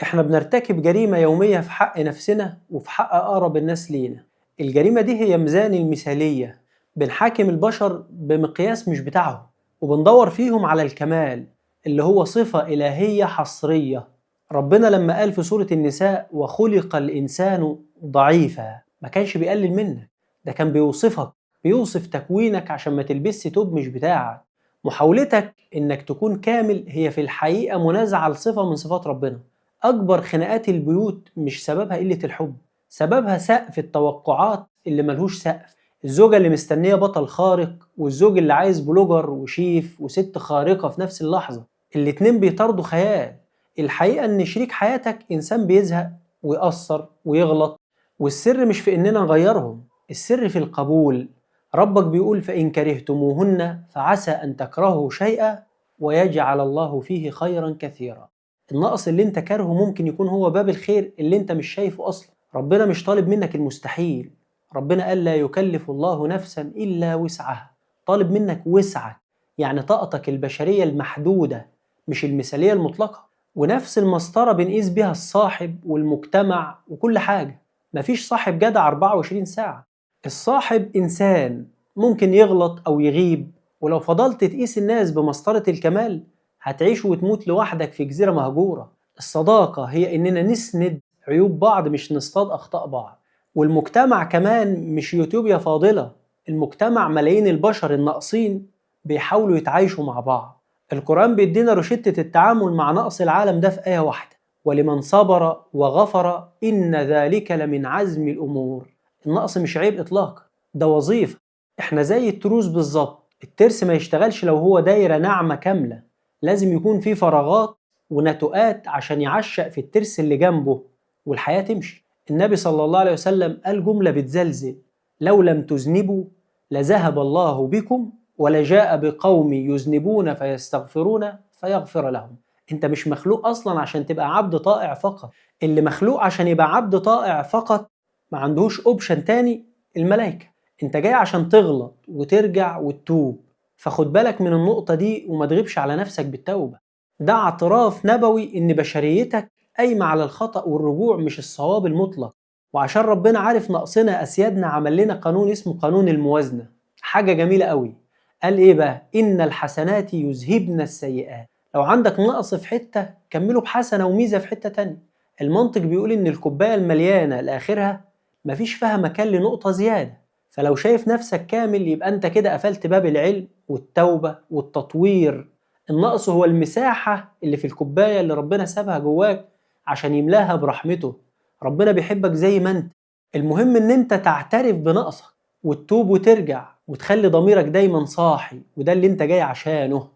احنا بنرتكب جريمة يومية في حق نفسنا وفي حق أقرب الناس لينا. الجريمة دي هي ميزان المثالية، بنحاكم البشر بمقياس مش بتاعهم، وبندور فيهم على الكمال اللي هو صفة إلهية حصرية. ربنا لما قال في سورة النساء وخلق الإنسان ضعيفا، ما كانش بيقلل منك، ده كان بيوصفك، بيوصف تكوينك عشان ما تلبسش توب مش بتاعك. محاولتك إنك تكون كامل هي في الحقيقة منازعة لصفة من صفات ربنا. أكبر خناقات البيوت مش سببها قلة الحب، سببها سقف التوقعات اللي ملهوش سقف. الزوجة اللي مستنية بطل خارق، والزوج اللي عايز بلوجر وشيف وست خارقة في نفس اللحظة. الاتنين بيطاردوا خيال. الحقيقة إن شريك حياتك إنسان بيزهق ويقصر ويغلط، والسر مش في إننا نغيرهم، السر في القبول. ربك بيقول فإن كرهتموهن فعسى أن تكرهوا شيئا ويجعل الله فيه خيرا كثيرا. النقص اللي انت كارهه ممكن يكون هو باب الخير اللي انت مش شايفه اصلا. ربنا مش طالب منك المستحيل، ربنا قال لا يكلف الله نفسا الا وسعها. طالب منك وسعك، يعني طاقتك البشرية المحدودة مش المثالية المطلقة. ونفس المسطرة بنقيس بيها الصاحب والمجتمع وكل حاجة. مفيش صاحب جدع 24 ساعة. الصاحب إنسان ممكن يغلط أو يغيب، ولو فضلت تقيس الناس بمسطرة الكمال هتعيش وتموت لوحدك في جزيرة مهجورة. الصداقة هي إننا نسند عيوب بعض مش نصطاد أخطاء بعض. والمجتمع كمان مش يوتيوب فاضلة، المجتمع ملايين البشر الناقصين بيحاولوا يتعايشوا مع بعض. القرآن بيدينا روشتة التعامل مع نقص العالم ده في آية واحدة: ولمن صبر وغفر إن ذلك لمن عزم الأمور. النقص مش عيب إطلاقا، ده وظيفة. إحنا زي التروس بالظبط، الترس ما يشتغلش لو هو دايرة ناعمة كاملة، لازم يكون في فراغات ونتوءات عشان يعشق في الترس اللي جنبه والحياة تمشي. النبي صلى الله عليه وسلم قال جملة بتزلزل: لو لم تذنبوا لذهب الله بكم ولجاء بقوم يذنبون فيستغفرون فيغفر لهم. انت مش مخلوق اصلا عشان تبقى عبد طائع فقط. اللي مخلوق عشان يبقى عبد طائع فقط ما عندهوش اوبشن تاني، الملائكة. انت جاي عشان تغلط وترجع وتتوب، فخد بالك من النقطة دي وما تغيبش على نفسك بالتوبة. ده اعتراف نبوي إن بشريتك قايمة على الخطأ والرجوع مش الصواب المطلق. وعشان ربنا عارف نقصنا أسيادنا عمل لنا قانون اسمه قانون الموازنة، حاجة جميلة قوي. قال إيه بقى؟ إن الحسنات يذهبن السيئات. لو عندك نقص في حتة كمله بحسنة وميزة في حتة تانية. المنطق بيقول إن الكوباية المليانة لآخرها مفيش فيها مكان لنقطة زيادة. فلو شايف نفسك كامل يبقى أنت كده قفلت باب العلم والتوبة والتطوير. النقص هو المساحة اللي في الكوباية اللي ربنا سابها جواك عشان يملاها برحمته. ربنا بيحبك زي ما انت. المهم ان انت تعترف بنقصك وتتوب وترجع وتخلي ضميرك دايما صاحي، وده اللي انت جاي عشانه.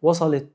وصلت؟